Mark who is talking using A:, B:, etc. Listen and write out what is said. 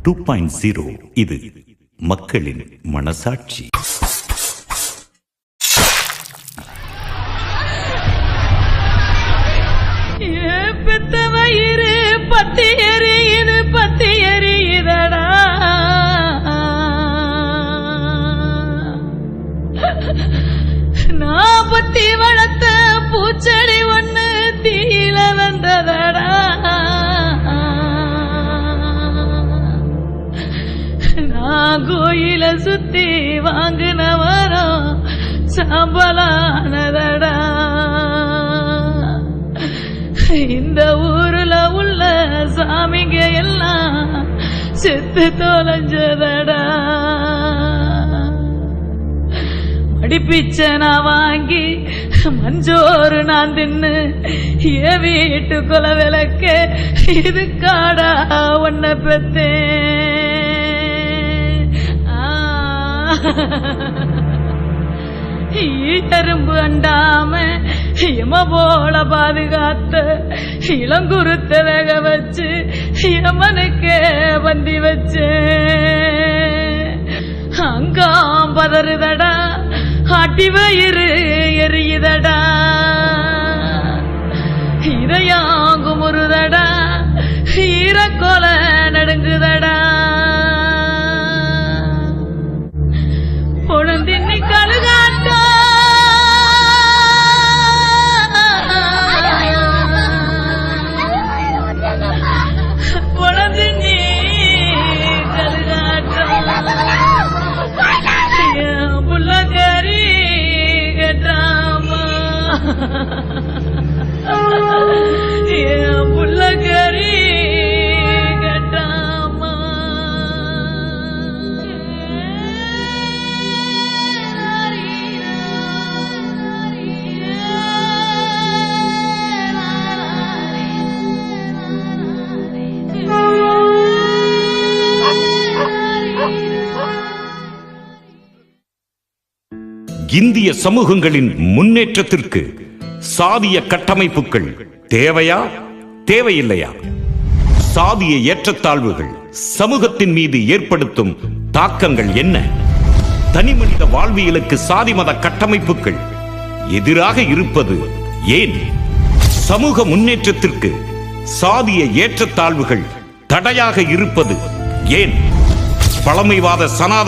A: 2.0 இது மக்களின் மனசாட்சி.
B: பெத்த வயிறு பத்தி எரியுதடா, நான் பத்தி வளர்த்த பூச்செடி ஒண்ணு தீயில வந்ததடா. நான் கோயில சுத்தி வாங்கின வரம் சாம்பலானதடா. இந்த ஊருல உள்ள சாமிங்க எல்லாம் செத்து தொலைஞ்சதடா. அடிப்பிச்சனா வாங்கி மஞ்சோறு நான் தின்னு ஏ வீட்டு கொல விளக்க இது காடா ஒன்ன பெத்தேன். எறும்பு அண்டாம எம போல பாதுகாத்த இளங்குருத்த வேக வச்சு எமனுக்கே பந்தி வச்சு அங்காம் பதறுதடா, அடி வயிறு எரியுதடா, இதயாங்கும் முருதடா, ஈரக்கொல நடுங்குதடா. பொழுந்தின்னி கழுகாட்டா புள்ளகரி கட்டாமா.
A: இந்திய சமூகங்களின் முன்னேற்றத்திற்கு சாதிய கட்டமைப்புகள் தேவையா தேவையில்லையா? சாதிய ஏற்றத்தாழ்வுகள் சமூகத்தின் மீது ஏற்படுத்தும் தாக்கங்கள் என்ன? தனிமனித வாழ்வியலுக்கு சாதி மத கட்டமைப்புகள் எதிராக இருப்பது ஏன்? சமூக முன்னேற்றத்திற்கு சாதிய ஏற்றத்தாழ்வுகள் தடையாக இருப்பது ஏன்? பழமைவாத சனாதன